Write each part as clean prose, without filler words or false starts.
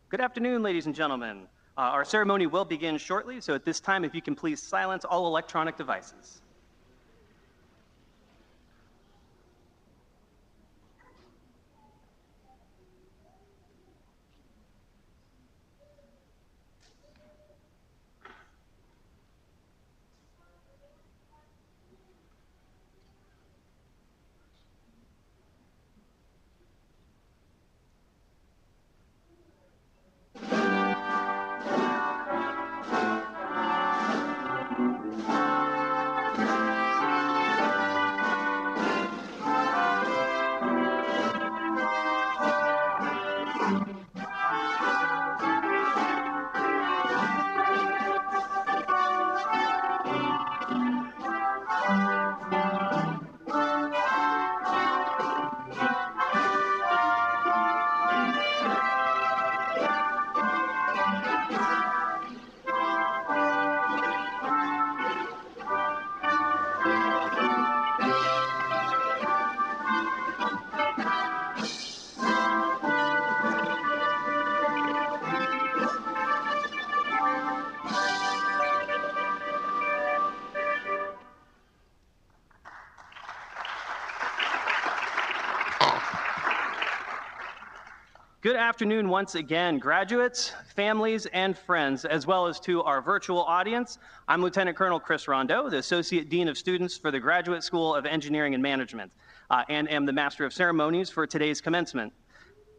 Good afternoon, ladies and gentlemen. Our ceremony will begin shortly, so at this time, if you can please silence all electronic devices. Good afternoon once again, graduates, families, and friends, as well as to our virtual audience. I'm Lieutenant Colonel Chris Rondeau, the Associate Dean of Students for the Graduate School of Engineering and Management, and am the Master of Ceremonies for today's commencement.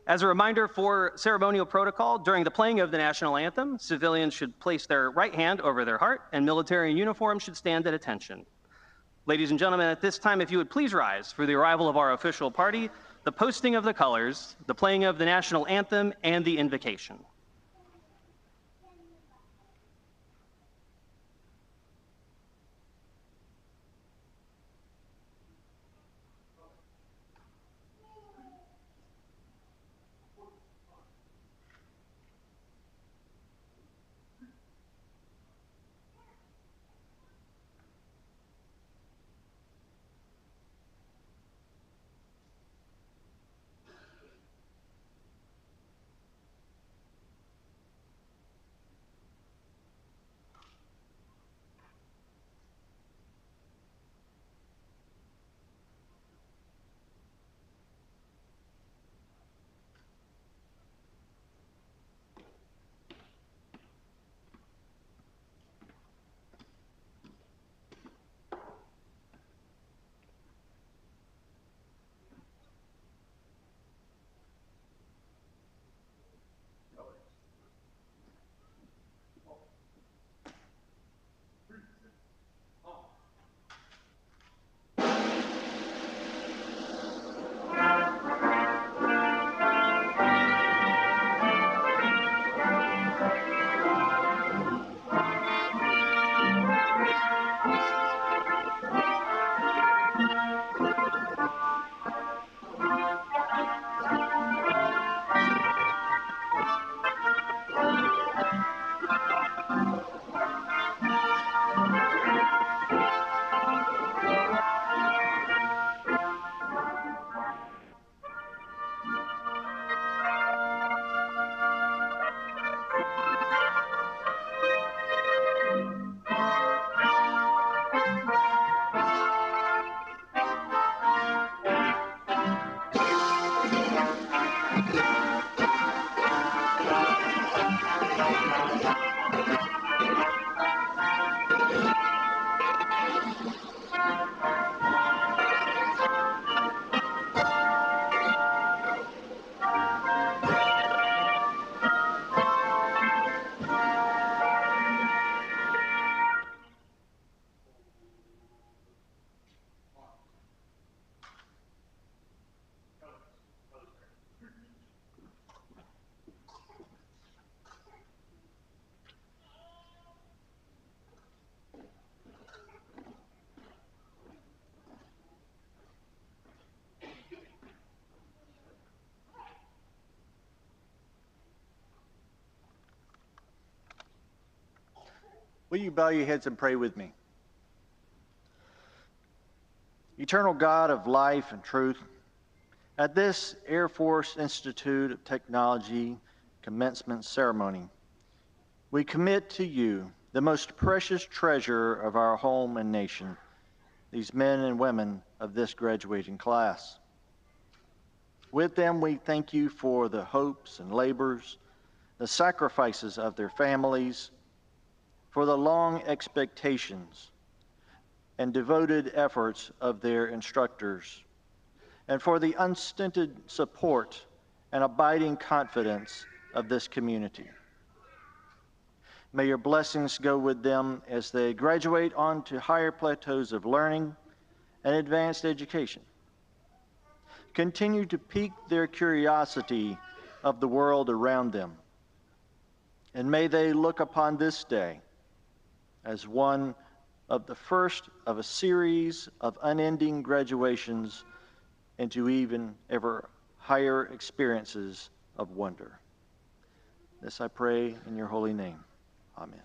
As a reminder for ceremonial protocol, during the playing of the national anthem, civilians should place their right hand over their heart, and military in uniform should stand at attention. Ladies and gentlemen, at this time, if you would please rise for the arrival of our official party, the posting of the colors, the playing of the national anthem, and the invocation. Will you bow your heads and pray with me? Eternal God of life and truth, at this Air Force Institute of Technology commencement ceremony, we commit to you the most precious treasure of our home and nation, these men and women of this graduating class. With them, we thank you for the hopes and labors, the sacrifices of their families, for the long expectations and devoted efforts of their instructors, and for the unstinted support and abiding confidence of this community. May your blessings go with them as they graduate on to higher plateaus of learning and advanced education. Continue to pique their curiosity of the world around them, and may they look upon this day as one of the first of a series of unending graduations into even ever higher experiences of wonder. This I pray in your holy name. Amen.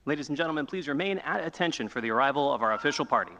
Ladies and gentlemen, please remain at attention for the arrival of our official party.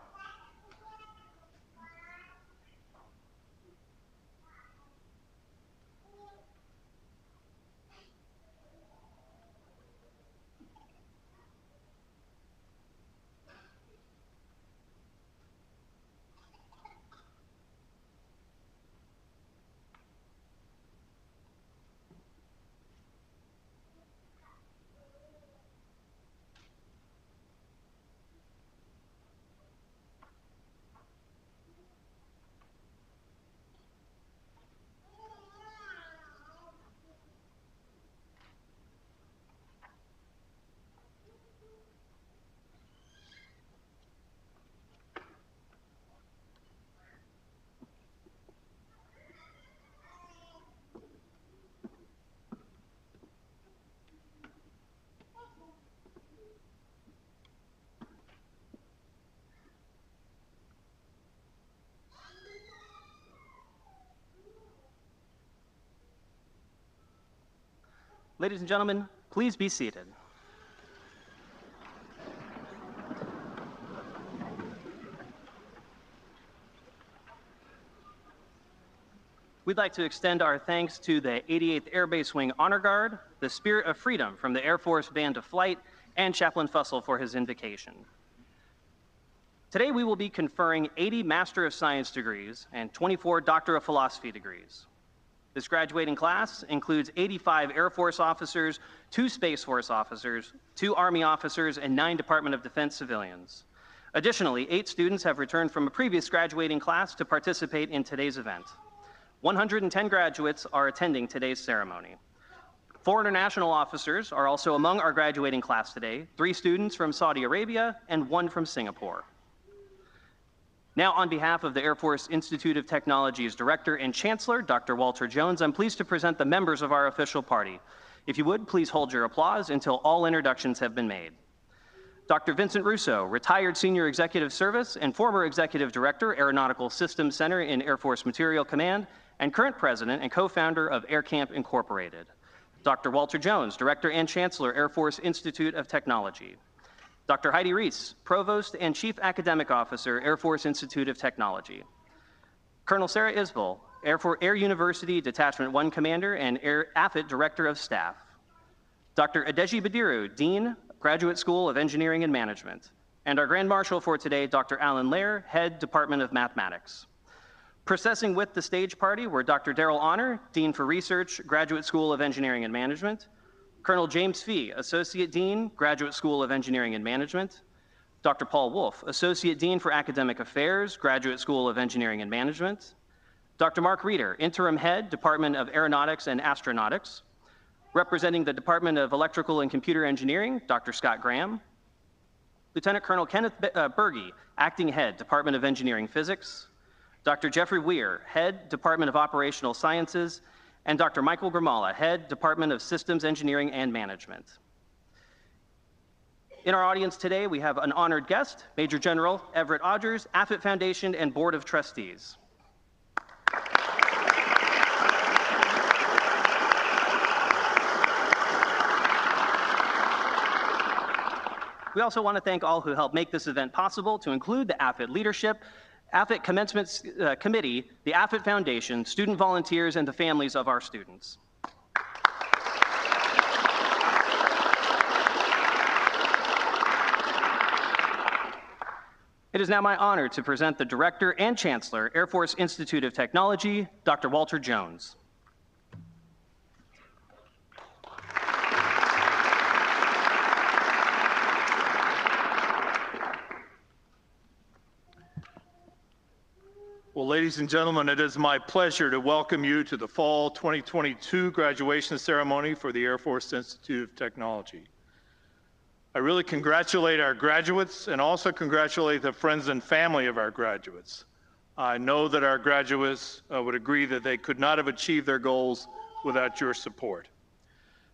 Ladies and gentlemen, please be seated. We'd like to extend our thanks to the 88th Air Base Wing Honor Guard, the Spirit of Freedom from the Air Force Band of Flight, and Chaplain Fussell for his invocation. Today we will be conferring 80 Master of Science degrees and 24 Doctor of Philosophy degrees. This graduating class includes 85 Air Force officers, 2 Space Force officers, 2 Army officers, and 9 Department of Defense civilians. Additionally, 8 students have returned from a previous graduating class to participate in today's event. 110 graduates are attending today's ceremony. 4 international officers are also among our graduating class today, 3 students from Saudi Arabia and 1 from Singapore. Now, on behalf of the Air Force Institute of Technology's Director and Chancellor, Dr. Walter Jones, I'm pleased to present the members of our official party. If you would, please hold your applause until all introductions have been made. Dr. Vincent Russo, retired Senior Executive Service and former Executive Director, Aeronautical Systems Center in Air Force Materiel Command, and current President and co-founder of Air Camp Incorporated. Dr. Walter Jones, Director and Chancellor, Air Force Institute of Technology. Dr. Heidi Reese, Provost and Chief Academic Officer, Air Force Institute of Technology. Colonel Sarah Isbell, Air University Detachment 1 Commander and AFIT Director of Staff. Dr. Adeji Badiru, Dean, Graduate School of Engineering and Management. And our Grand Marshal for today, Dr. Alan Lair, Head, Department of Mathematics. Processing with the stage party were Dr. Darrell Honor, Dean for Research, Graduate School of Engineering and Management. Colonel James Fee, Associate Dean, Graduate School of Engineering and Management. Dr. Paul Wolf, Associate Dean for Academic Affairs, Graduate School of Engineering and Management. Dr. Mark Reeder, Interim Head, Department of Aeronautics and Astronautics. Representing the Department of Electrical and Computer Engineering, Dr. Scott Graham. Lieutenant Colonel Kenneth Berge, Acting Head, Department of Engineering Physics. Dr. Jeffrey Weir, Head, Department of Operational Sciences, and Dr. Michael Grimala, Head, Department of Systems Engineering and Management. In our audience today, we have an honored guest, Major General Everett Odgers, AFIT Foundation and Board of Trustees. We also want to thank all who helped make this event possible, to include the AFIT leadership, AFIT Commencement Committee, the AFIT Foundation, student volunteers, and the families of our students. It is now my honor to present the Director and Chancellor, Air Force Institute of Technology, Dr. Walter Jones. Well, ladies and gentlemen, it is my pleasure to welcome you to the Fall 2022 graduation ceremony for the Air Force Institute of Technology. I really congratulate our graduates and also congratulate the friends and family of our graduates. I know that our graduates would agree that they could not have achieved their goals without your support.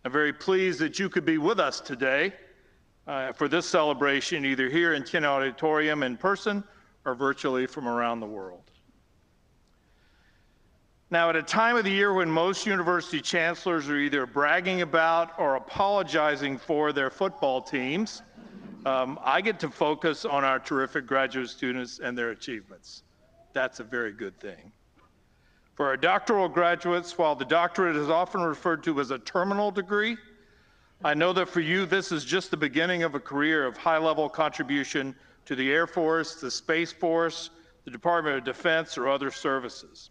I'm very pleased that you could be with us today for this celebration, either here in Kenney Auditorium in person or virtually from around the world. Now, at a time of the year when most university chancellors are either bragging about or apologizing for their football teams, I get to focus on our terrific graduate students and their achievements. That's a very good thing. For our doctoral graduates, while the doctorate is often referred to as a terminal degree, I know that for you, this is just the beginning of a career of high-level contribution to the Air Force, the Space Force, the Department of Defense, or other services.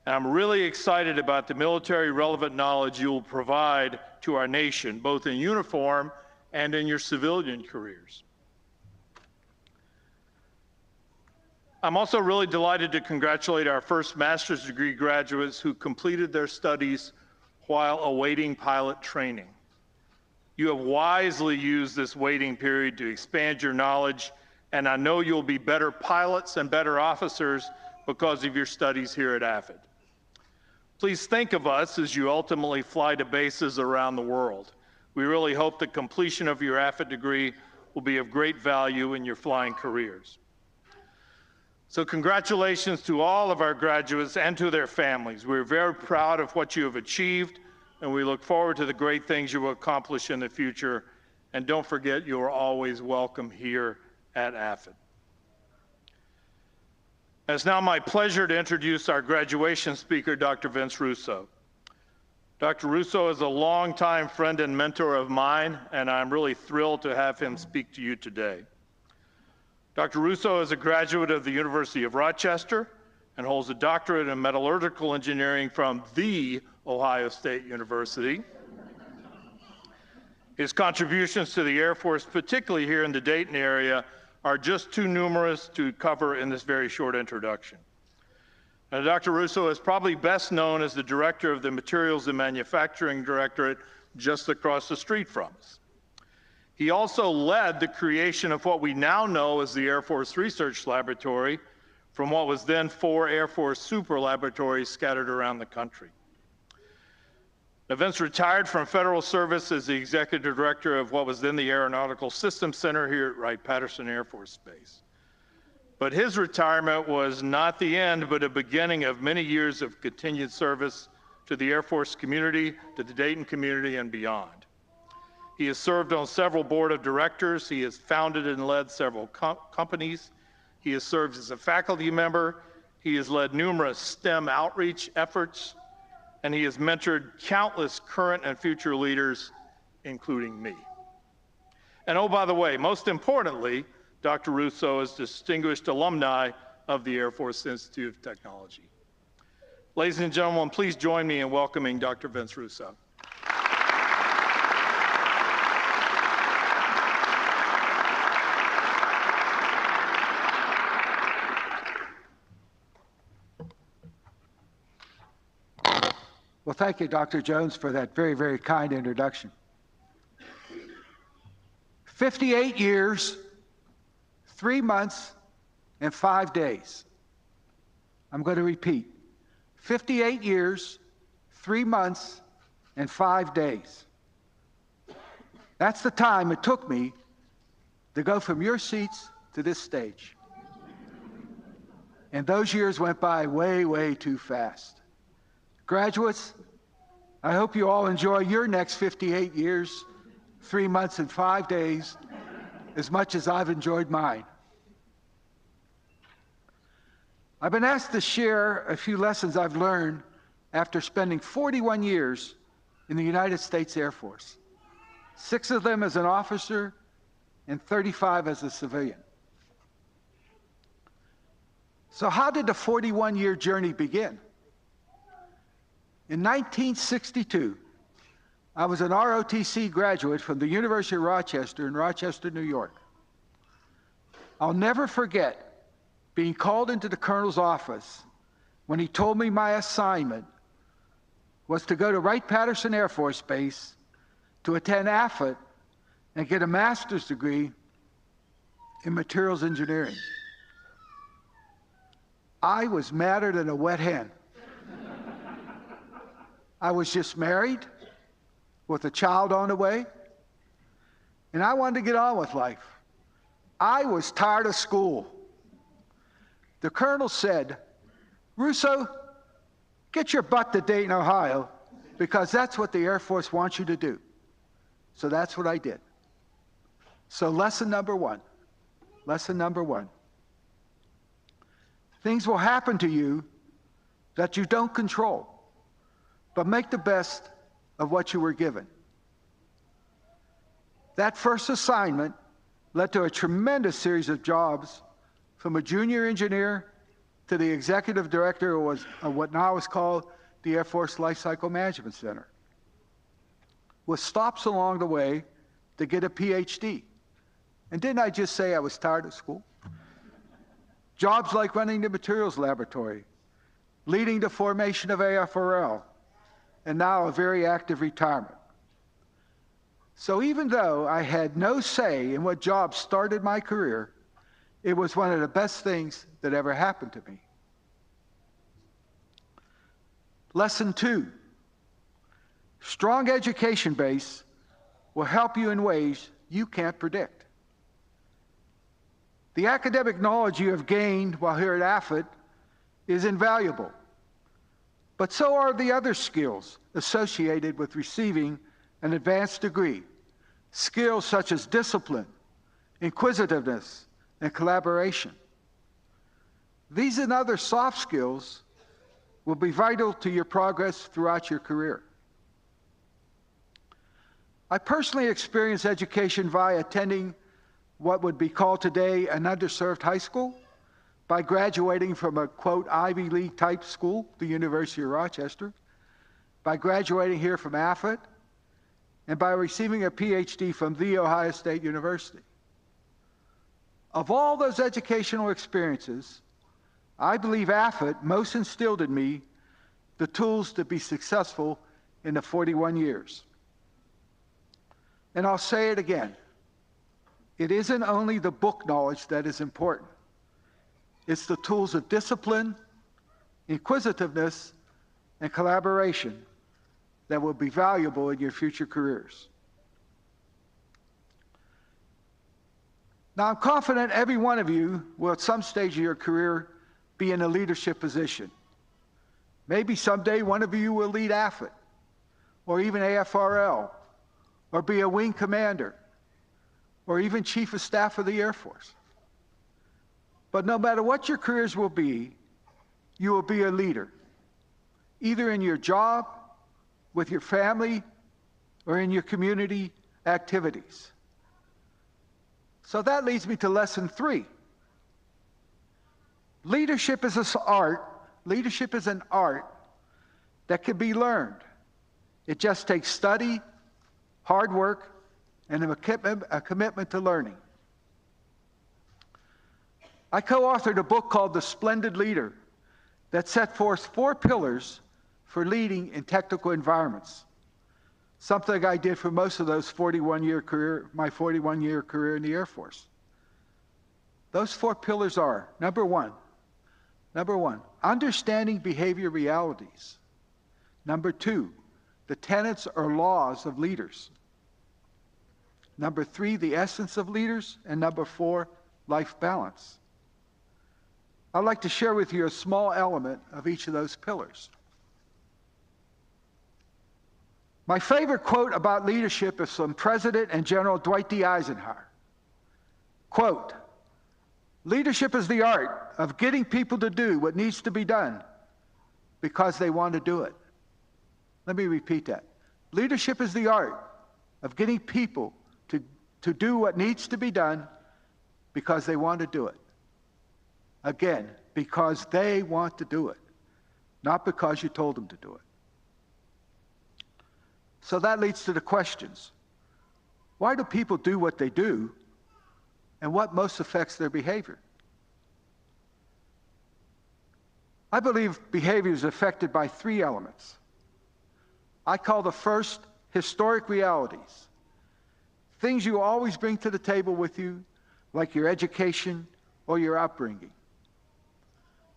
And I'm really excited about the military-relevant knowledge you will provide to our nation, both in uniform and in your civilian careers. I'm also really delighted to congratulate our first master's degree graduates who completed their studies while awaiting pilot training. You have wisely used this waiting period to expand your knowledge, and I know you'll be better pilots and better officers because of your studies here at AFIT. Please think of us as you ultimately fly to bases around the world. We really hope the completion of your AFIT degree will be of great value in your flying careers. So congratulations to all of our graduates and to their families. We're very proud of what you have achieved, and we look forward to the great things you will accomplish in the future. And don't forget, you are always welcome here at AFIT. It's now my pleasure to introduce our graduation speaker, Dr. Vince Russo. Dr. Russo is a longtime friend and mentor of mine, and I'm really thrilled to have him speak to you today. Dr. Russo is a graduate of the University of Rochester and holds a doctorate in metallurgical engineering from the Ohio State University. His contributions to the Air Force, particularly here in the Dayton area, are just too numerous to cover in this very short introduction. Now, Dr. Russo is probably best known as the director of the Materials and Manufacturing Directorate just across the street from us. He also led the creation of what we now know as the Air Force Research Laboratory from what was then 4 Air Force super laboratories scattered around the country. Now, Vince retired from federal service as the executive director of what was then the Aeronautical Systems Center here at Wright-Patterson Air Force Base. But his retirement was not the end, but a beginning of many years of continued service to the Air Force community, to the Dayton community, and beyond. He has served on several board of directors. He has founded and led several companies. He has served as a faculty member. He has led numerous STEM outreach efforts, and he has mentored countless current and future leaders, including me. And oh, by the way, most importantly, Dr. Russo is distinguished alumni of the Air Force Institute of Technology. Ladies and gentlemen, please join me in welcoming Dr. Vince Russo. Well, thank you, Dr. Jones, for that very, very kind introduction. 58 years, 3 months, and 5 days. I'm going to repeat. 58 years, 3 months, and 5 days. That's the time it took me to go from your seats to this stage. And those years went by way, way too fast. Graduates, I hope you all enjoy your next 58 years, 3 months, and 5 days as much as I've enjoyed mine. I've been asked to share a few lessons I've learned after spending 41 years in the United States Air Force, 6 of them as an officer and 35 as a civilian. So how did the 41-year journey begin? In 1962, I was an ROTC graduate from the University of Rochester in Rochester, New York. I'll never forget being called into the colonel's office when he told me my assignment was to go to Wright-Patterson Air Force Base to attend AFIT and get a master's degree in materials engineering. I was madder than a wet hen. I was just married with a child on the way, and I wanted to get on with life. I was tired of school. The colonel said, "Russo, get your butt to Dayton, Ohio, because that's what the Air Force wants you to do." So that's what I did. So lesson number one. Things will happen to you that you don't control, but make the best of what you were given. That first assignment led to a tremendous series of jobs, from a junior engineer to the executive director of what now is called the Air Force Life Cycle Management Center, with stops along the way to get a PhD. And didn't I just say I was tired of school? Jobs like running the materials laboratory, leading the formation of AFRL, and now a very active retirement. So even though I had no say in what job started my career, it was one of the best things that ever happened to me. Lesson 2, strong education base will help you in ways you can't predict. The academic knowledge you have gained while here at AFIT is invaluable, but so are the other skills associated with receiving an advanced degree, skills such as discipline, inquisitiveness, and collaboration. These and other soft skills will be vital to your progress throughout your career. I personally experienced education via attending what would be called today an underserved high school, by graduating from a, quote, Ivy League type school, the University of Rochester, by graduating here from AFIT, and by receiving a PhD from The Ohio State University. Of all those educational experiences, I believe AFIT most instilled in me the tools to be successful in the 41 years. And I'll say it again. It isn't only the book knowledge that is important. It's the tools of discipline, inquisitiveness, and collaboration that will be valuable in your future careers. Now, I'm confident every one of you will at some stage of your career be in a leadership position. Maybe someday one of you will lead AFIT, or even AFRL, or be a wing commander, or even Chief of Staff of the Air Force. But no matter what your careers will be, you will be a leader, either in your job, with your family, or in your community activities. So that leads me to lesson 3. Leadership is an art. Leadership is an art that can be learned. It just takes study, hard work, and a commitment to learning. I co-authored a book called The Splendid Leader that set forth 4 pillars for leading in technical environments, something I did for most of my 41-year career in the Air Force. Those 4 pillars are, number one, understanding behavior realities. Number 2, the tenets or laws of leaders. Number 3, the essence of leaders. And number 4, life balance. I'd like to share with you a small element of each of those pillars. My favorite quote about leadership is from President and General Dwight D. Eisenhower. Quote, "Leadership is the art of getting people to do what needs to be done because they want to do it." Let me repeat that. Leadership is the art of getting people to do what needs to be done because they want to do it. Again, because they want to do it, not because you told them to do it. So that leads to the questions. Why do people do what they do, and what most affects their behavior? I believe behavior is affected by 3 elements. I call the first historic realities. Things you always bring to the table with you, like your education or your upbringing.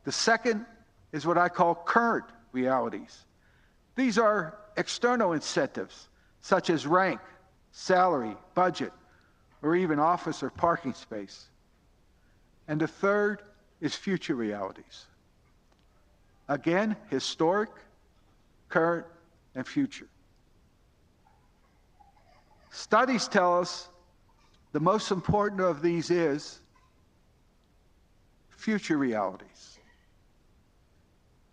The second is what I call current realities. These are external incentives, such as rank, salary, budget, or even office or parking space. And the third is future realities. Again, historic, current, and future. Studies tell us The most important of these is future realities.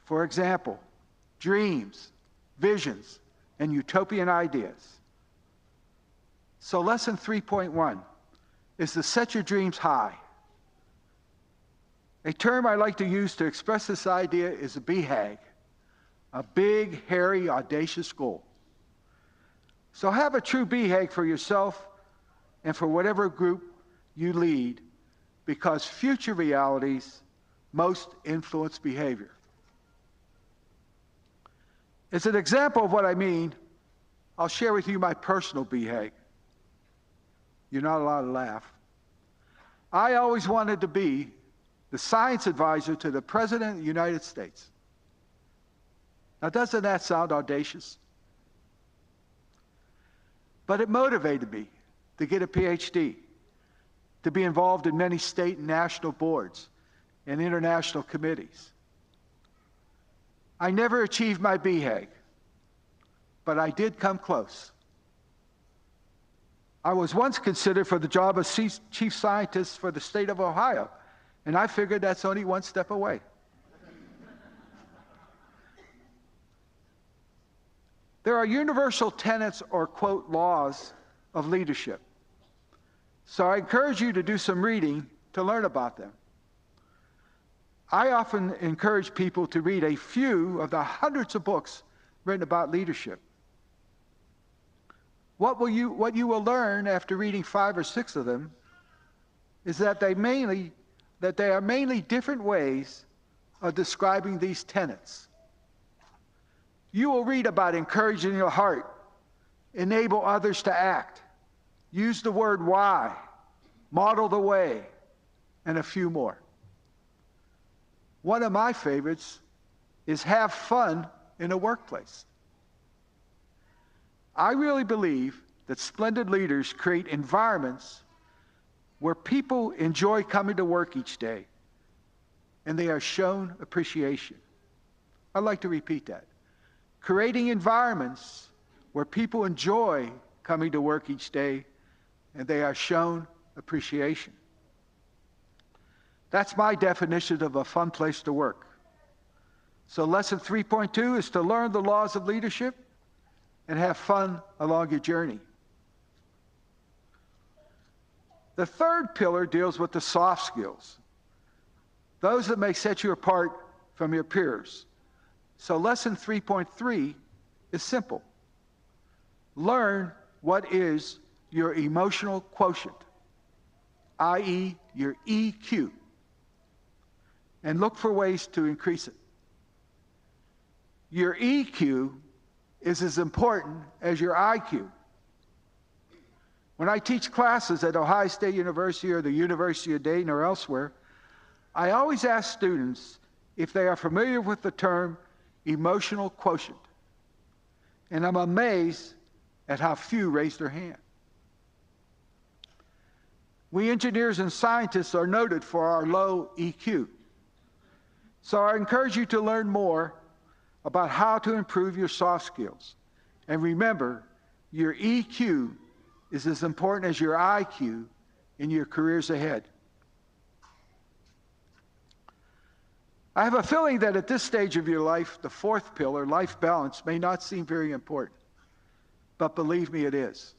For example, dreams, visions, and utopian ideas. So lesson 3.1 is to set your dreams high. A term I like to use to express this idea is a BHAG, a big, hairy, audacious goal. So have a true BHAG for yourself and for whatever group you lead, because future realities most influence behavior. As an example of what I mean, I'll share with you my personal BHAG. You're not allowed to laugh. I always wanted to be the science advisor to the President of the United States. Now, doesn't that sound audacious? But it motivated me to get a PhD, to be involved in many state and national boards and international committees. I never achieved my BHAG, but I did come close. I was once considered for the job of chief scientist for the state of Ohio, and I figured that's only one step away. There are universal tenets or, quote, laws of leadership. So I encourage you to do some reading to learn about them. I often encourage people to read a few of the hundreds of books written about leadership. What you will learn after reading 5 or 6 of them is that they are mainly different ways of describing these tenets. You will read about encouraging your heart, enable others to act, use the word why, model the way, and a few more. One of my favorites is have fun in a workplace. I really believe that splendid leaders create environments where people enjoy coming to work each day and they are shown appreciation. I'd like to repeat that. Creating environments where people enjoy coming to work each day and they are shown appreciation. That's my definition of a fun place to work. So lesson 3.2 is to learn the laws of leadership and have fun along your journey. The third pillar deals with the soft skills, those that may set you apart from your peers. So lesson 3.3 is simple. Learn what is your emotional quotient, i.e. your EQ, and look for ways to increase it. Your EQ is as important as your IQ. When I teach classes at Ohio State University or the University of Dayton or elsewhere, I always ask students if they are familiar with the term emotional quotient. And I'm amazed at how few raise their hand. We engineers and scientists are noted for our low EQ. So I encourage you to learn more about how to improve your soft skills. And remember, your EQ is as important as your IQ in your careers ahead. I have a feeling that at this stage of your life, the fourth pillar, life balance, may not seem very important. But believe me, it is.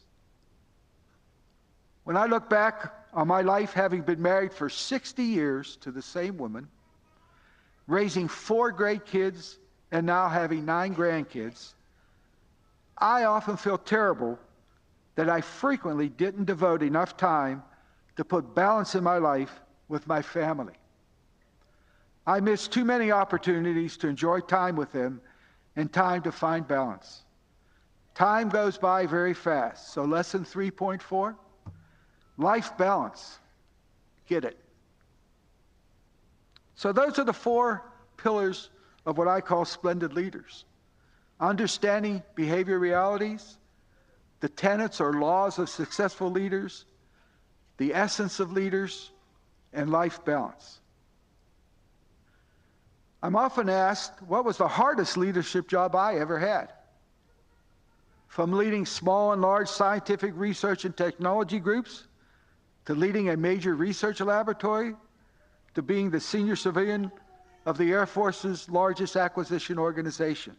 When I look back on my life, having been married for 60 years to the same woman, raising 4 great kids, and now having 9 grandkids, I often feel terrible that I frequently didn't devote enough time to put balance in my life with my family. I missed too many opportunities to enjoy time with them and time to find balance. Time goes by very fast. So lesson 3.4, life balance. Get it. So those are the 4 pillars of what I call splendid leaders. Understanding behavior realities, the tenets or laws of successful leaders, the essence of leaders, and life balance. I'm often asked, what was the hardest leadership job I ever had? From leading small and large scientific research and technology groups to leading a major research laboratory, to being the senior civilian of the Air Force's largest acquisition organization.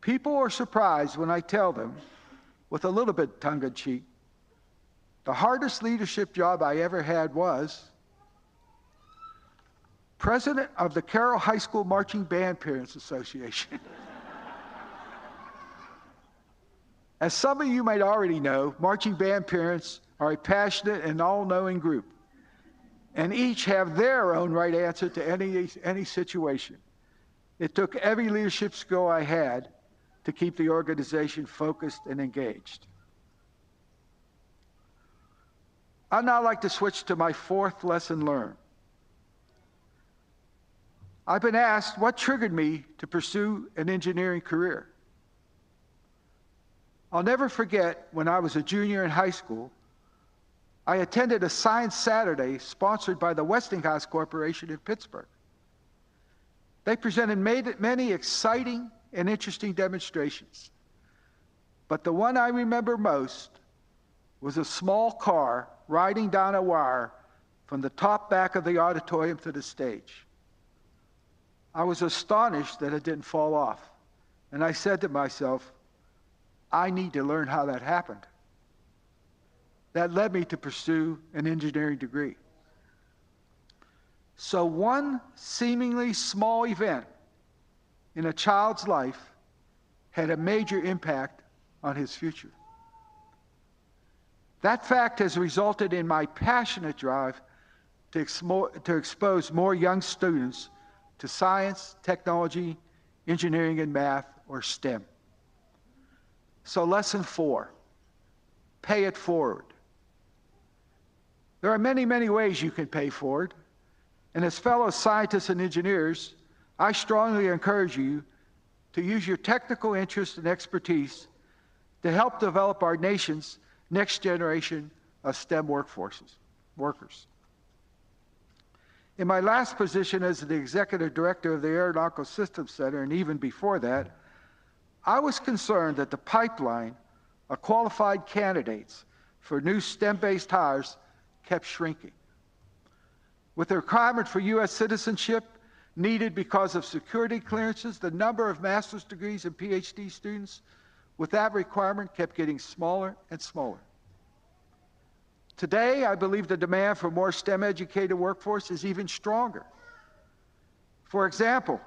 People are surprised when I tell them, with a little bit tongue-in-cheek, the hardest leadership job I ever had was president of the Carroll High School Marching Band Parents Association. As some of you might already know, marching band parents are a passionate and all-knowing group, and each have their own right answer to any situation. It took every leadership skill I had to keep the organization focused and engaged. I'd now like to switch to my fourth lesson learned. I've been asked what triggered me to pursue an engineering career. I'll never forget when I was a junior in high school, I attended a Science Saturday sponsored by the Westinghouse Corporation in Pittsburgh. They presented many exciting and interesting demonstrations. But the one I remember most was a small car riding down a wire from the top back of the auditorium to the stage. I was astonished that it didn't fall off. And I said to myself, I need to learn how that happened. That led me to pursue an engineering degree. So one seemingly small event in a child's life had a major impact on his future. That fact has resulted in my passionate drive to expose more young students to science, technology, engineering, and math, or STEM. So lesson 4, pay it forward. There are many, many ways you can pay forward. And as fellow scientists and engineers, I strongly encourage you to use your technical interest and expertise to help develop our nation's next generation of STEM workers. In my last position as the executive director of the Aeronautical Systems Center, and even before that, I was concerned that the pipeline of qualified candidates for new STEM-based hires kept shrinking. With the requirement for U.S. citizenship needed because of security clearances, the number of master's degrees and PhD students with that requirement kept getting smaller and smaller. Today, I believe the demand for more STEM-educated workforce is even stronger. For example,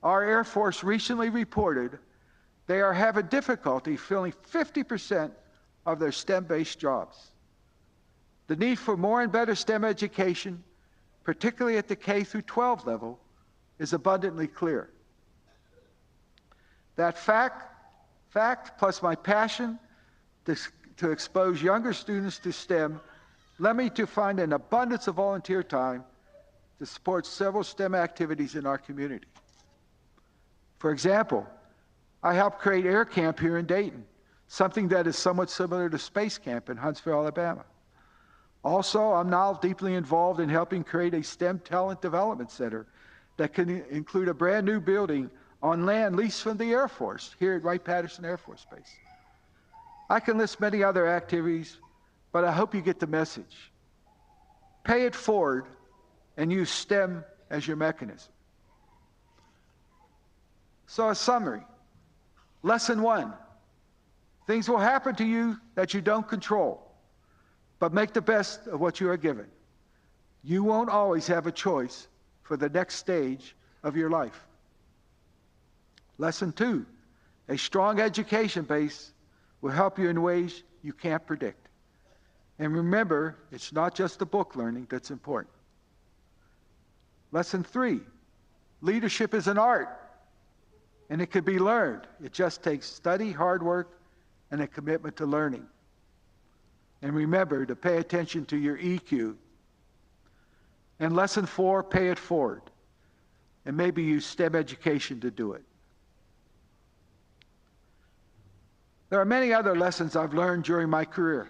our Air Force recently reported they are having difficulty filling 50% of their STEM-based jobs. The need for more and better STEM education, particularly at the K through 12 level, is abundantly clear. That fact plus my passion to expose younger students to STEM led me to find an abundance of volunteer time to support several STEM activities in our community. For example, I helped create Air Camp here in Dayton, something that is somewhat similar to Space Camp in Huntsville, Alabama. Also, I'm now deeply involved in helping create a STEM talent development center that can include a brand new building on land leased from the Air Force here at Wright-Patterson Air Force Base. I can list many other activities, but I hope you get the message. Pay it forward and use STEM as your mechanism. So a summary. Lesson 1, things will happen to you that you don't control, but make the best of what you are given. You won't always have a choice for the next stage of your life. Lesson 2, a strong education base will help you in ways you can't predict. And remember, it's not just the book learning that's important. Lesson 3, leadership is an art, and it can be learned. It just takes study, hard work, and a commitment to learning. And remember to pay attention to your EQ. And lesson 4, pay it forward. And maybe use STEM education to do it. There are many other lessons I've learned during my career.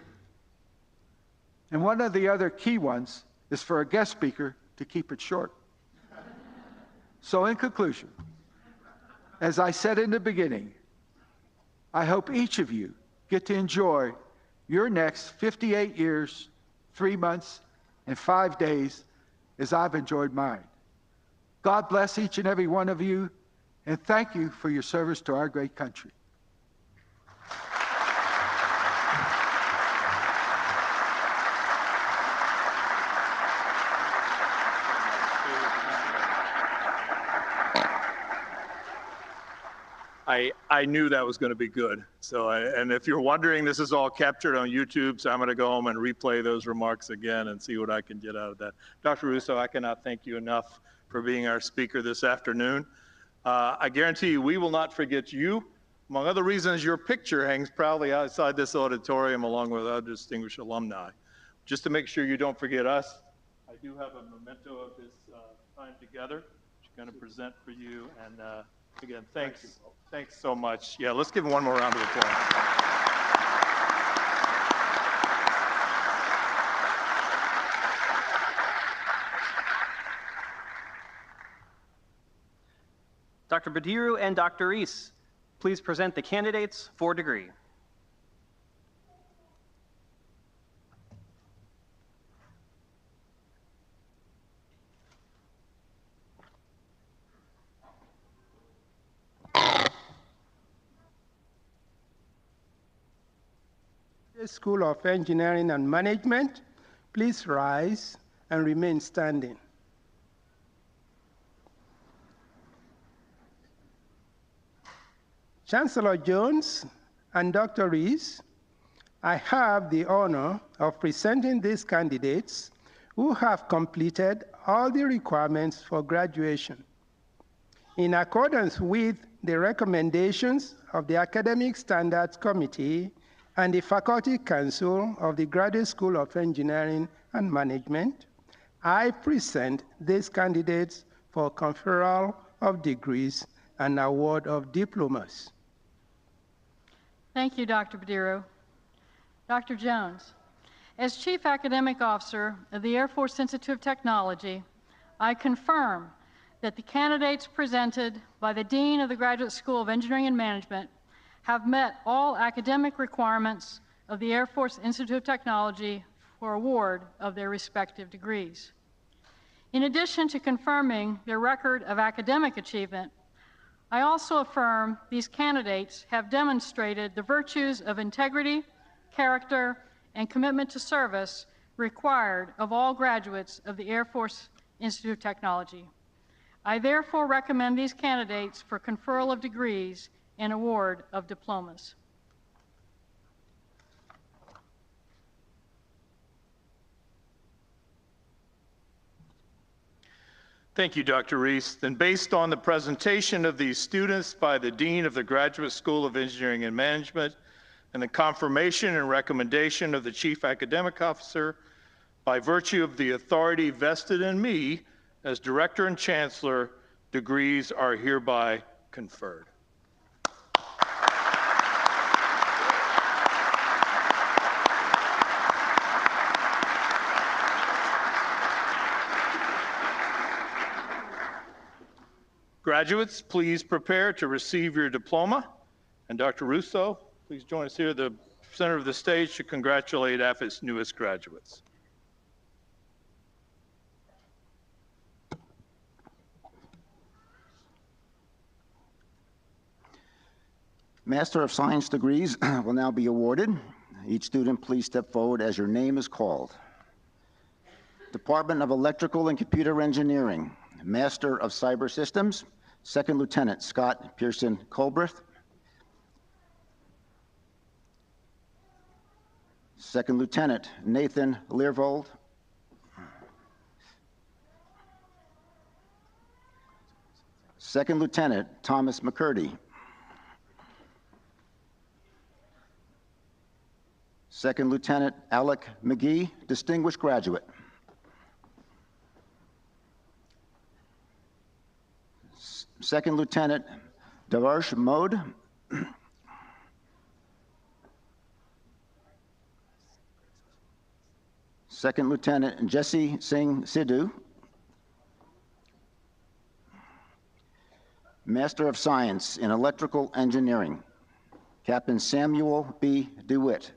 And one of the other key ones is for a guest speaker to keep it short. So in conclusion, as I said in the beginning, I hope each of you get to enjoy your next 58 years, 3 months, and 5 days as I've enjoyed mine. God bless each and every one of you, and thank you for your service to our great country. I knew that was going to be good. And if you're wondering, this is all captured on YouTube, so I'm going to go home and replay those remarks again and see what I can get out of that. Dr. Russo, I cannot thank you enough for being our speaker this afternoon. I guarantee you, we will not forget you. Among other reasons, your picture hangs proudly outside this auditorium along with other distinguished alumni. Just to make sure you don't forget us, I do have a memento of this time together, which I'm going to present for you. And again, thanks so much. Yeah, let's give him one more round of applause. Dr. Badiru and Dr. Reese, please present the candidates for degree. School of Engineering and Management, please rise and remain standing. Chancellor Jones and Dr. Reese, I have the honor of presenting these candidates who have completed all the requirements for graduation. In accordance with the recommendations of the Academic Standards Committee and the Faculty Council of the Graduate School of Engineering and Management, I present these candidates for conferral of degrees and award of diplomas. Thank you, Dr. Badiru. Dr. Jones, as Chief Academic Officer of the Air Force Institute of Technology, I confirm that the candidates presented by the Dean of the Graduate School of Engineering and Management have met all academic requirements of the Air Force Institute of Technology for award of their respective degrees. In addition to confirming their record of academic achievement, I also affirm these candidates have demonstrated the virtues of integrity, character, and commitment to service required of all graduates of the Air Force Institute of Technology. I therefore recommend these candidates for conferral of degrees and award of diplomas. Thank you, Dr. Reese. Then based on the presentation of these students by the Dean of the Graduate School of Engineering and Management and the confirmation and recommendation of the Chief Academic Officer, by virtue of the authority vested in me as Director and Chancellor, degrees are hereby conferred. Graduates, please prepare to receive your diploma. And Dr. Russo, please join us here at the center of the stage to congratulate AFIT's newest graduates. Master of Science degrees will now be awarded. Each student, please step forward as your name is called. Department of Electrical and Computer Engineering, Master of Cyber Systems, Second Lieutenant Scott Pearson Colbreth. Second Lieutenant Nathan Learvold. Second Lieutenant Thomas McCurdy. Second Lieutenant Alec McGee, distinguished graduate. Second Lieutenant Davarsh Mode. Second Lieutenant Jesse Singh Sidhu. Master of Science in Electrical Engineering, Captain Samuel B. DeWitt.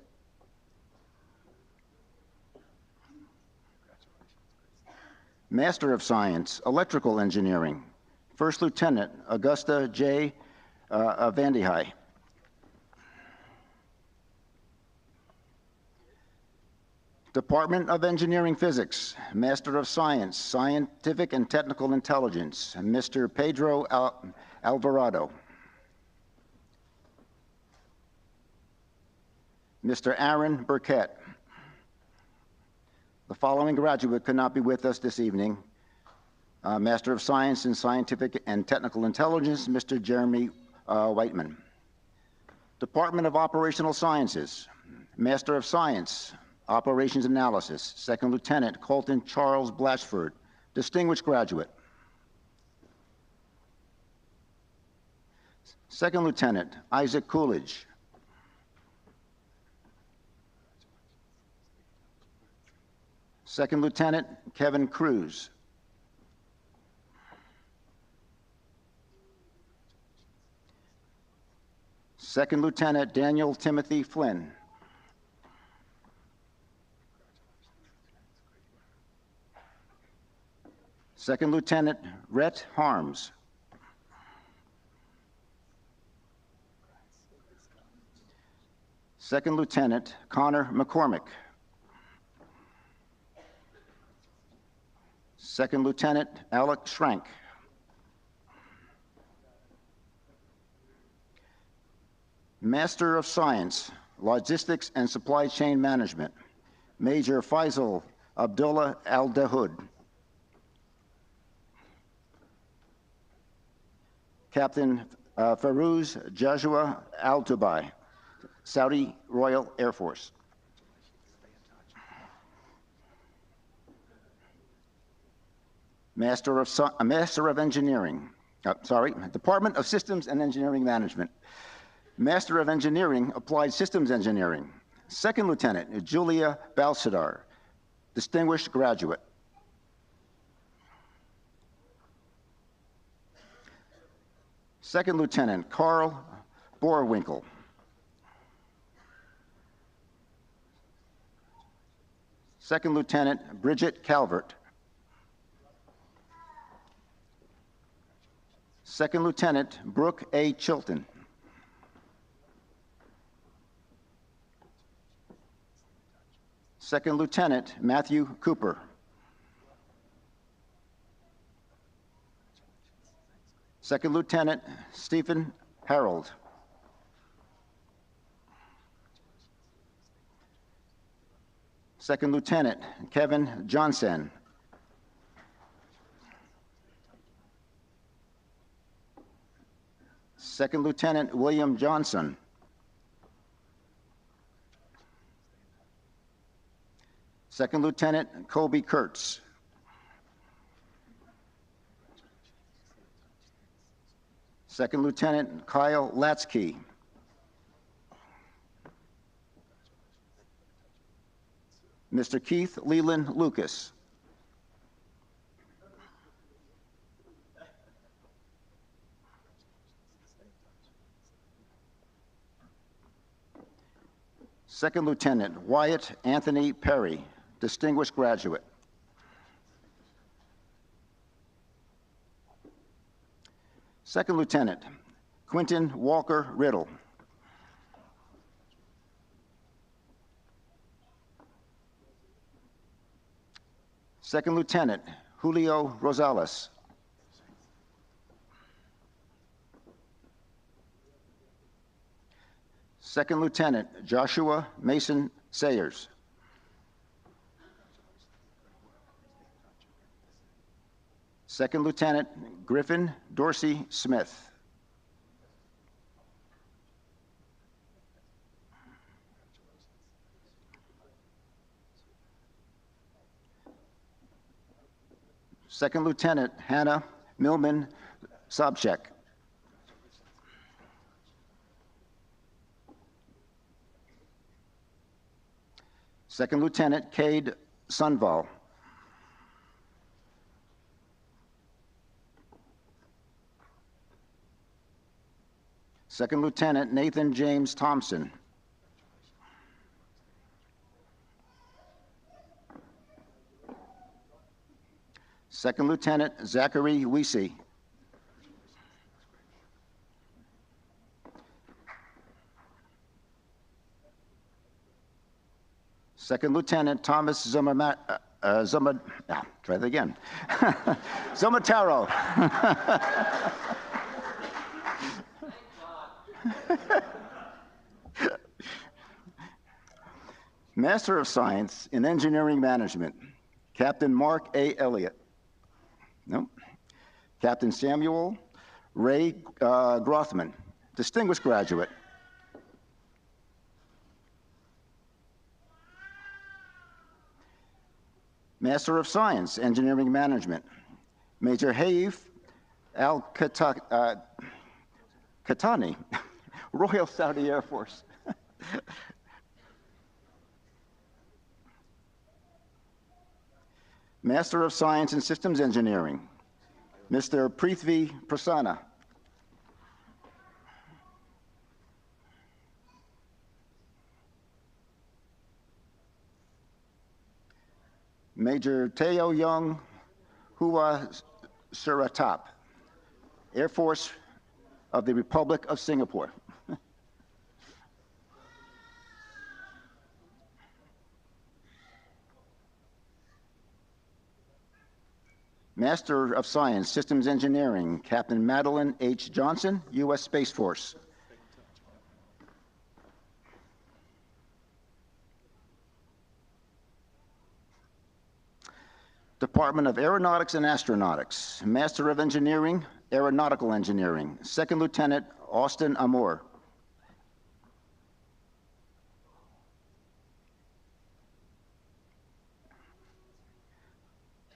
Master of Science, Electrical Engineering, First Lieutenant Augusta J. Vandehei. Department of Engineering Physics, Master of Science, Scientific and Technical Intelligence, Mr. Pedro Alvarado. Mr. Aaron Burkett. The following graduate could not be with us this evening. Master of Science in Scientific and Technical Intelligence, Mr. Jeremy Whiteman. Department of Operational Sciences, Master of Science, Operations Analysis, Second Lieutenant Colton Charles Blatchford, distinguished graduate. Second Lieutenant Isaac Coolidge. Second Lieutenant Kevin Cruz. Second Lieutenant Daniel Timothy Flynn. Second Lieutenant Rhett Harms. Second Lieutenant Connor McCormick. Second Lieutenant Alec Schrank. Master of Science, Logistics and Supply Chain Management, Major Faisal Abdullah Al-Dahoud. Captain Farouz Joshua Al-Tubai, Saudi Royal Air Force. Master of Engineering, Department of Systems and Engineering Management. Master of Engineering, Applied Systems Engineering. Second Lieutenant Julia Balsadar, distinguished graduate. Second Lieutenant Carl Borwinkle. Second Lieutenant Bridget Calvert. Second Lieutenant Brooke A. Chilton. Second Lieutenant Matthew Cooper. Second Lieutenant Stephen Harold. Second Lieutenant Kevin Johnson. Second Lieutenant William Johnson. Second Lieutenant Kobe Kurtz. Second Lieutenant Kyle Latsky. Mr. Keith Leland Lucas. Second Lieutenant Wyatt Anthony Perry, distinguished graduate. Second Lieutenant Quentin Walker Riddle. Second Lieutenant Julio Rosales. Second Lieutenant Joshua Mason Sayers. Second Lieutenant Griffin Dorsey Smith. Second Lieutenant Hannah Millman Sobchak. Second Lieutenant Cade Sunval. Second Lieutenant Nathan James Thompson. Second Lieutenant Zachary Weesey. Second Lieutenant Thomas Zomataro. Master of Science in Engineering Management, Captain Mark A. Elliott. Nope. Captain Samuel Ray Grothman, distinguished graduate. Master of Science, Engineering Management, Major Haif Al-Katani, Royal Saudi Air Force. Master of Science in Systems Engineering, Mr. Prithvi Prasanna. Major Teo Young Hua Suratap, Air Force of the Republic of Singapore. Master of Science, Systems Engineering, Captain Madeline H. Johnson, U.S. Space Force. Department of Aeronautics and Astronautics, Master of Engineering, Aeronautical Engineering, Second Lieutenant Austin Amour.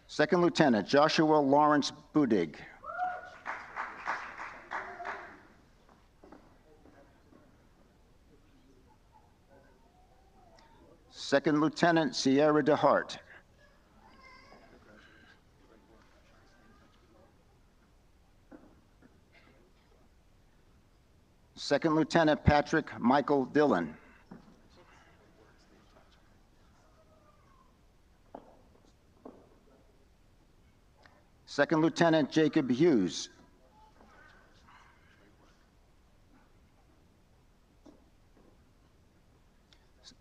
Second Lieutenant Joshua Lawrence Budig. Second Lieutenant Sierra DeHart. Second Lieutenant Patrick Michael Dillon. Second Lieutenant Jacob Hughes.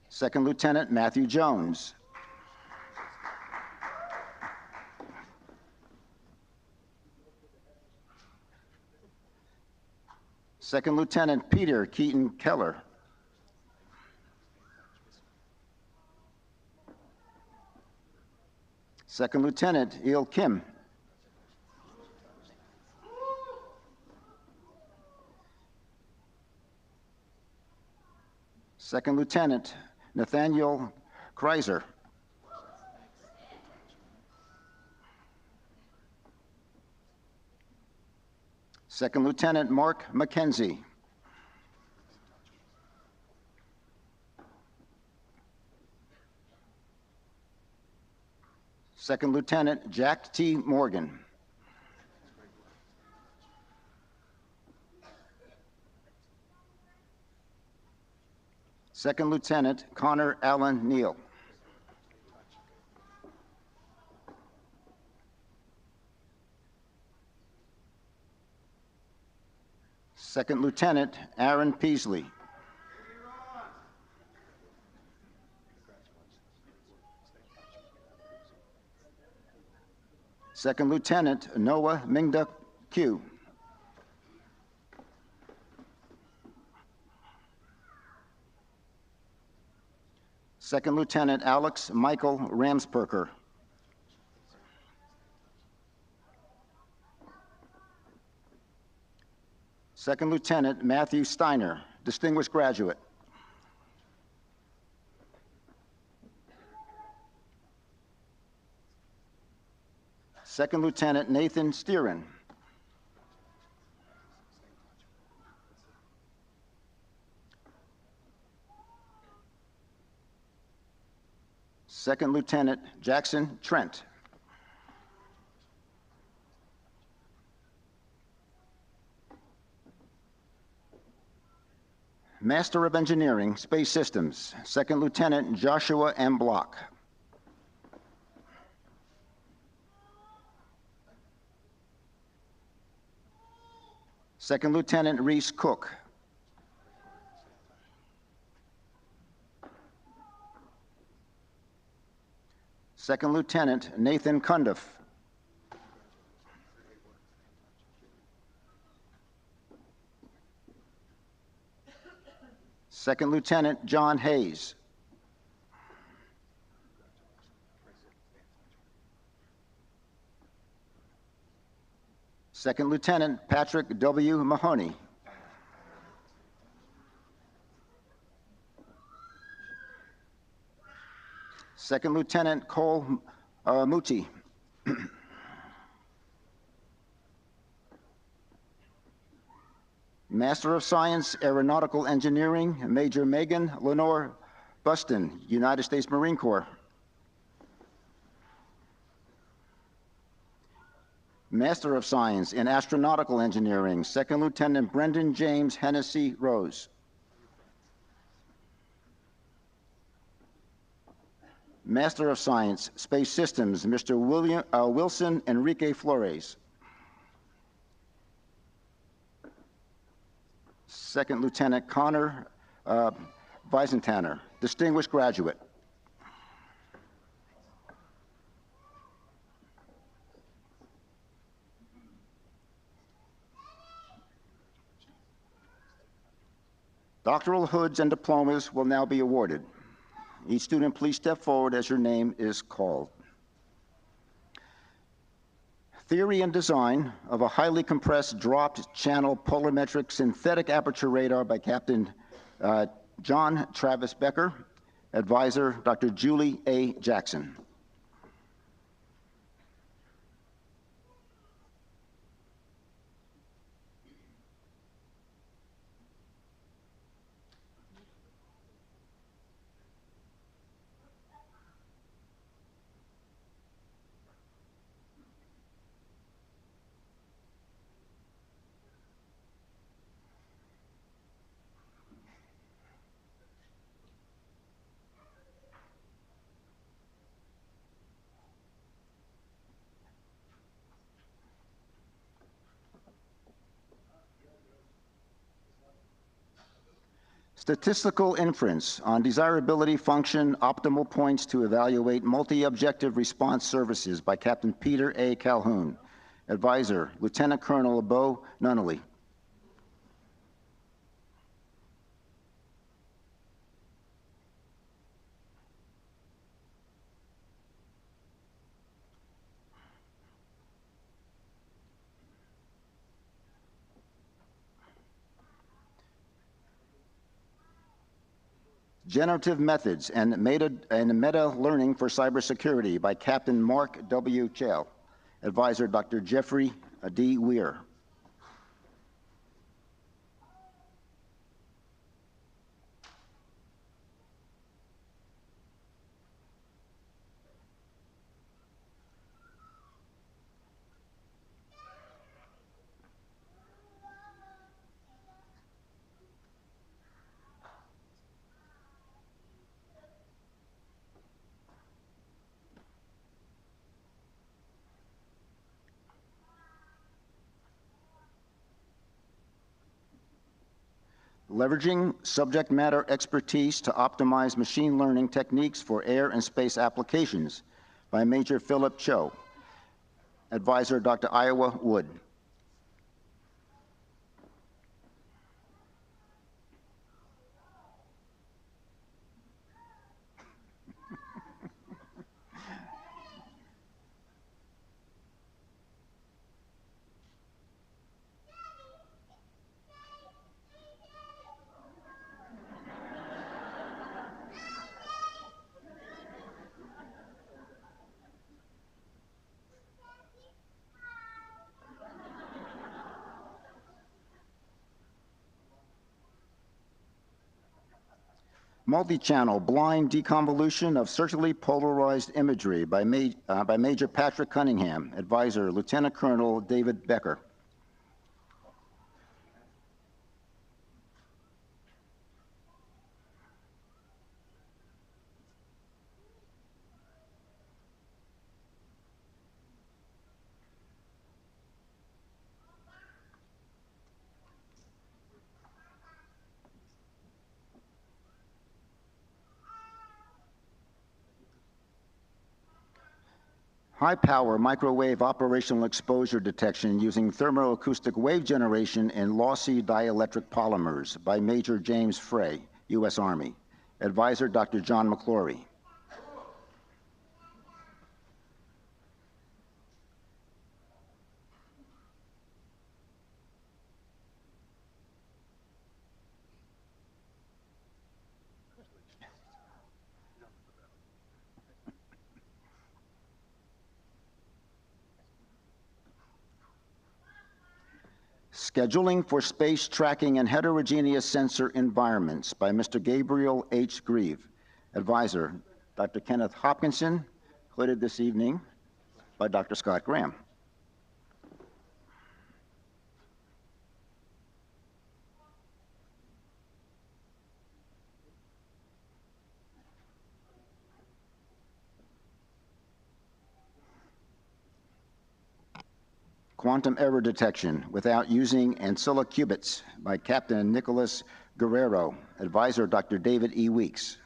Second Lieutenant Matthew Jones. Second Lieutenant Peter Keaton Keller. Second Lieutenant Il Kim. Second Lieutenant Nathaniel Kreiser. Second Lieutenant Mark McKenzie. Second Lieutenant Jack T. Morgan. Second Lieutenant Connor Allen Neal. Second Lieutenant Aaron Peasley. Second Lieutenant Noah Mingda Q. Second Lieutenant Alex Michael Ramsperker. Second Lieutenant Matthew Steiner, distinguished graduate. Second Lieutenant Nathan Steeran. Second Lieutenant Jackson Trent. Master of Engineering, Space Systems, Second Lieutenant Joshua M. Block. Second Lieutenant Reese Cook. Second Lieutenant Nathan Cundiff. Second Lieutenant John Hayes. Second Lieutenant Patrick W. Mahoney. Second Lieutenant Cole Muti. Master of Science, Aeronautical Engineering, Major Megan Lenore Buston, United States Marine Corps. Master of Science in Astronautical Engineering, Second Lieutenant Brendan James Hennessy Rose. Master of Science, Space Systems, Mr. Wilson Enrique Flores. Second Lieutenant Connor Weisentanner, distinguished graduate. Doctoral hoods and diplomas will now be awarded. Each student, please step forward as your name is called. Theory and design of a highly compressed dropped channel polarimetric synthetic aperture radar by Captain John Travis Becker, advisor Dr. Julie A. Jackson. Statistical inference on desirability function optimal points to evaluate multi-objective response services by Captain Peter A. Calhoun, advisor Lieutenant Colonel Bo Nunnally. Generative Methods and Meta Learning for Cybersecurity by Captain Mark W. Chell, advisor Dr. Jeffrey D. Weir. Leveraging subject matter expertise to optimize machine learning techniques for air and space applications by Major Philip Cho, advisor Dr. Iowa Wood. Multi-channel blind deconvolution of circularly polarized imagery by Major Patrick Cunningham, advisor Lieutenant Colonel David Becker. high-power microwave operational exposure detection using thermoacoustic wave generation in lossy dielectric polymers by Major James Frey, U.S. Army. Advisor, Dr. John McClory. Scheduling for Space Tracking and Heterogeneous Sensor Environments by Mr. Gabriel H. Grieve. Advisor, Dr. Kenneth Hopkinson, hooded this evening by Dr. Scott Graham. Quantum Error Detection Without Using Ancilla Qubits by Captain Nicholas Guerrero. Advisor, Dr. David E. Weeks.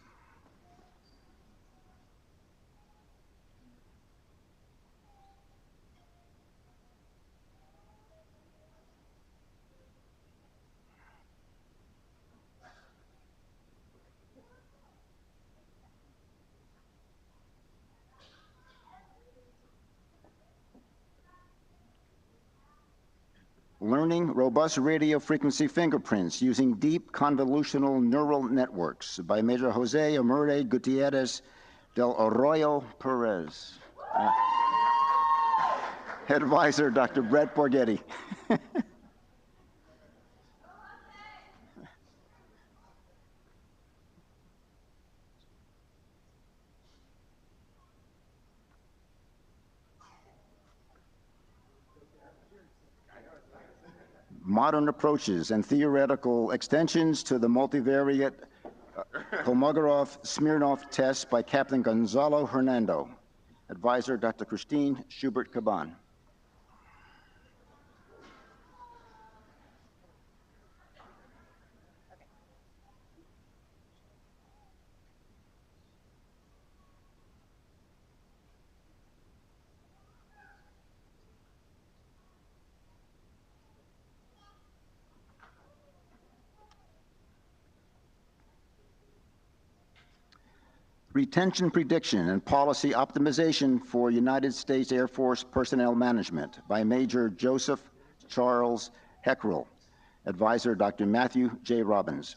Learning robust radio frequency fingerprints using deep convolutional neural networks by Major Jose Amure Gutierrez del Arroyo Perez. Advisor, Dr. Brett Borghetti. Modern approaches and theoretical extensions to the multivariate Kolmogorov-Smirnov test by Captain Gonzalo Hernando. Advisor, Dr. Christine Schubert-Caban. Retention Prediction and Policy Optimization for United States Air Force Personnel Management by Major Joseph Charles Heckrell. Advisor, Dr. Matthew J. Robbins.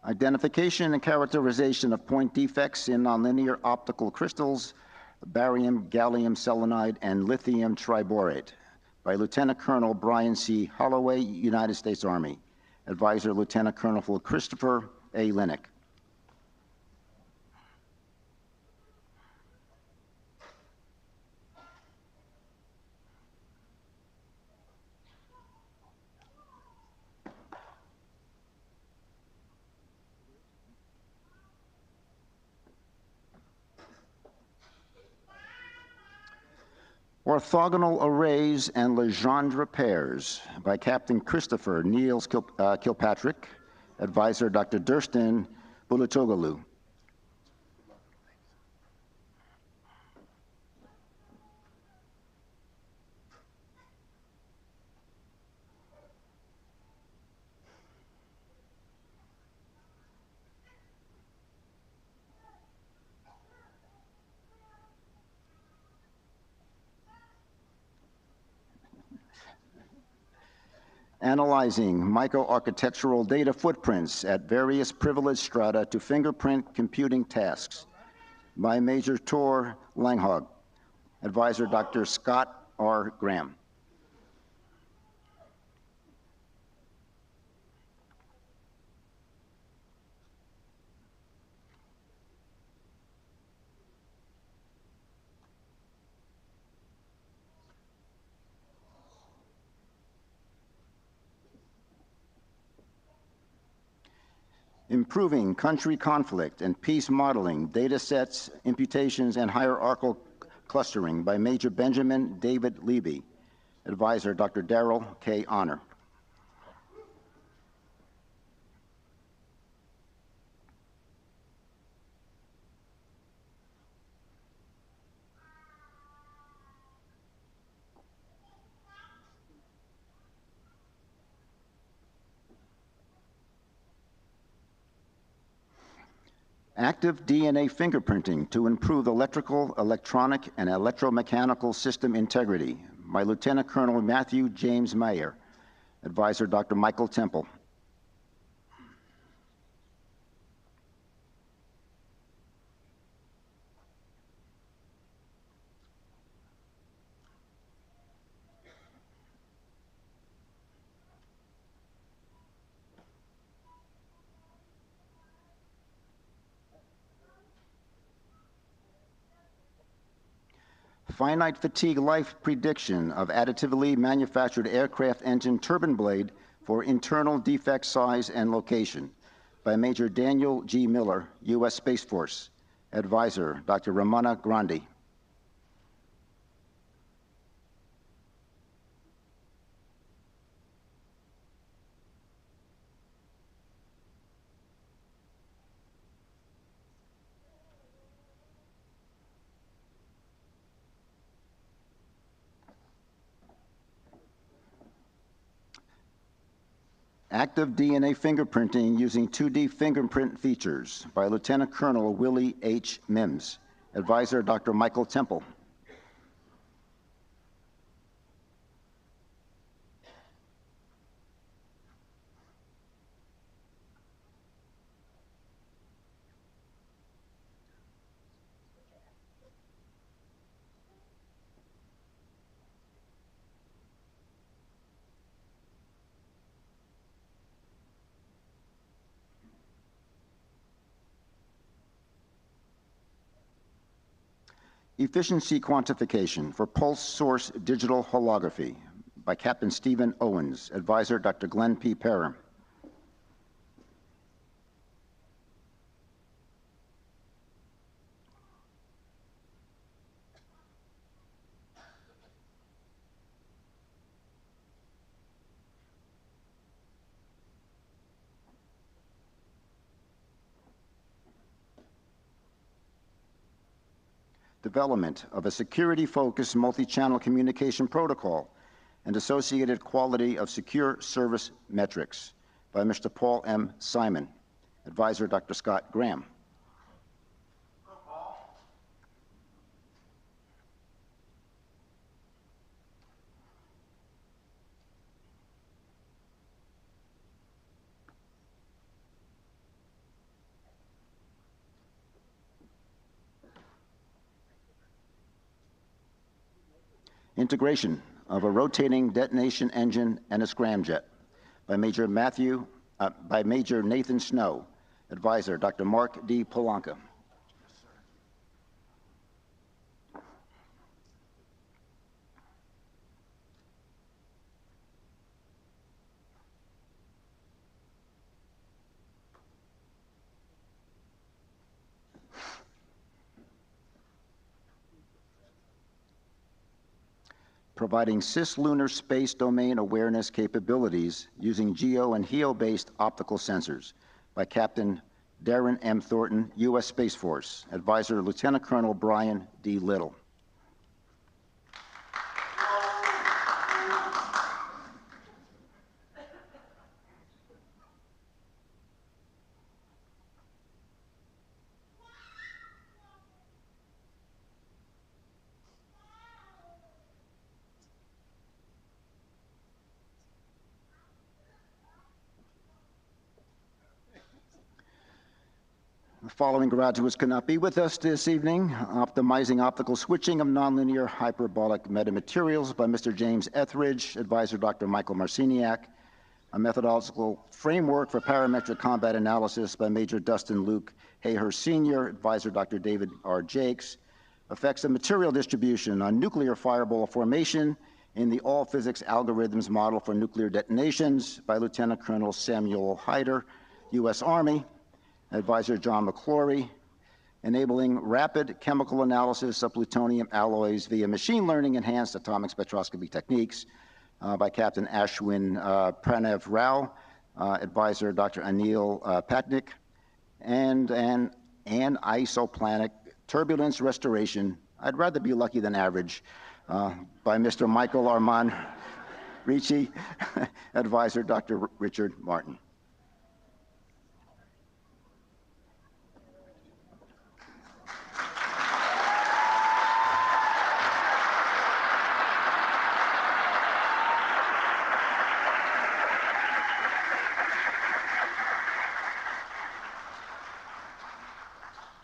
Identification and characterization of point defects in nonlinear optical crystals, barium, gallium selenide, and lithium triborate by Lieutenant Colonel Brian C. Holloway, United States Army. Advisor, Lieutenant Colonel Christopher A. Linick. Orthogonal Arrays and Legendre Pairs by Captain Christopher Niels Kilpatrick. Advisor, Dr. Durstin Bulatogalu. Analyzing microarchitectural data footprints at various privileged strata to fingerprint computing tasks by Major Tor Langhog. Advisor, Dr. Scott R. Graham. Improving country conflict and peace modeling, data sets, imputations, and hierarchical clustering by Major Benjamin David Levy. Advisor, Dr. Darrell K. Honor. Active DNA fingerprinting to improve electrical, electronic, and electromechanical system integrity by Lieutenant Colonel Matthew James Mayer. Advisor, Dr. Michael Temple. Finite fatigue life prediction of additively manufactured aircraft engine turbine blade for internal defect size and location by Major Daniel G. Miller, U.S. Space Force. Advisor, Dr. Ramona Grandi. Active DNA fingerprinting using 2D fingerprint features by Lieutenant Colonel Willie H. Mims. Advisor, Dr. Michael Temple. Efficiency quantification for pulse source digital holography by Captain Stephen Owens. Advisor, Dr. Glenn P. Parham. Development of a security-focused multi-channel communication protocol and associated quality of secure service metrics by Mr. Paul M. Simon. Advisor, Dr. Scott Graham. Integration of a rotating detonation engine and a scramjet by Major Nathan Snow. Advisor, Dr. Mark D. Polanka. Providing cislunar space domain awareness capabilities using GEO and HEO-based optical sensors by Captain Darren M. Thornton, U.S. Space Force. Advisor, Lieutenant Colonel Brian D. Little. The following graduates could not be with us this evening. Optimizing optical switching of nonlinear hyperbolic metamaterials by Mr. James Etheridge, Advisor Dr. Michael Marciniak. A methodological framework for parametric combat analysis by Major Dustin Luke Hayhurst Sr., Advisor Dr. David R. Jakes. Effects of material distribution on nuclear fireball formation in the all-physics algorithms model for nuclear detonations by Lieutenant Colonel Samuel Hyder, U.S. Army. Advisor John McClory, enabling rapid chemical analysis of plutonium alloys via machine learning enhanced atomic spectroscopy techniques by Captain Ashwin Pranav Rao, Advisor Dr. Anil Patnik, and an isoplanic turbulence restoration, I'd rather be lucky than average, by Mr. Michael Armand Ricci, Advisor Dr. Richard Martin.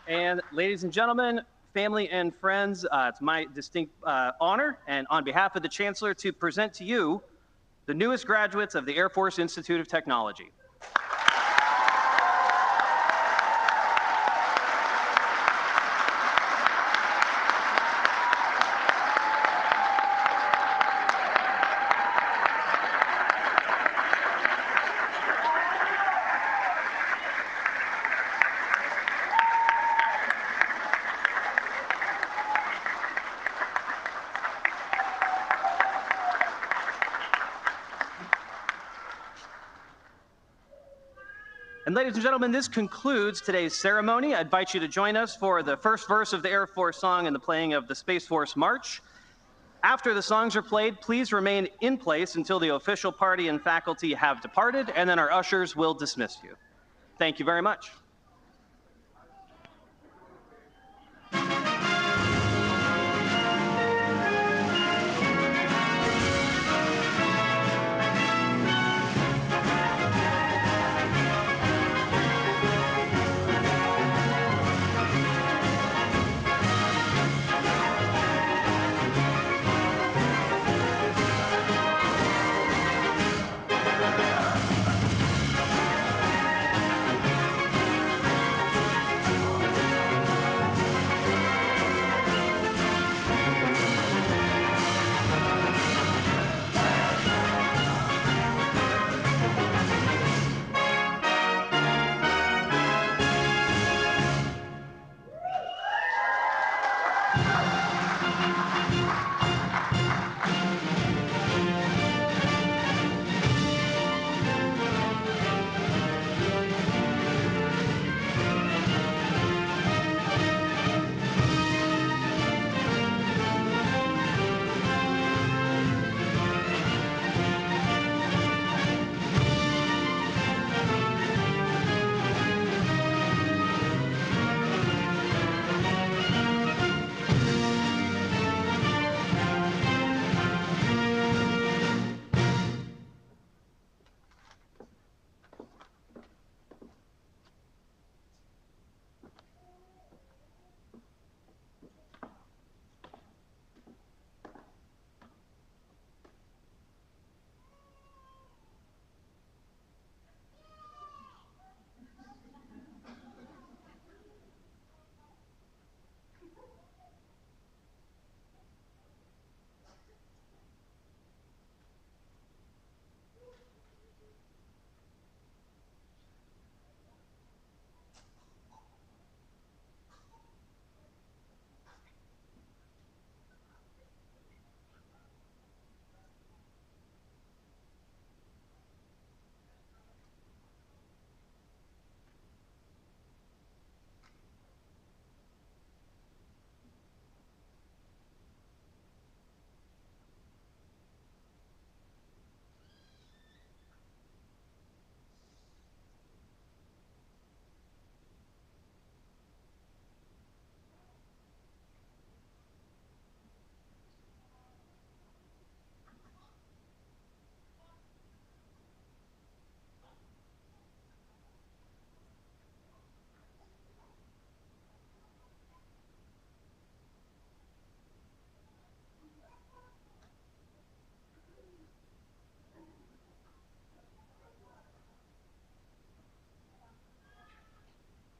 And ladies and gentlemen, family and friends, it's my distinct honor, and on behalf of the Chancellor, to present to you the newest graduates of the Air Force Institute of Technology. And ladies and gentlemen, this concludes today's ceremony. I invite you to join us for the first verse of the Air Force song and the playing of the Space Force March. After the songs are played, please remain in place until the official party and faculty have departed, and then our ushers will dismiss you. Thank you very much.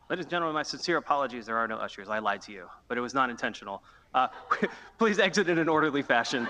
Ladies and gentlemen, my sincere apologies. There are no ushers. I lied to you, but it was not intentional. Please exit in an orderly fashion.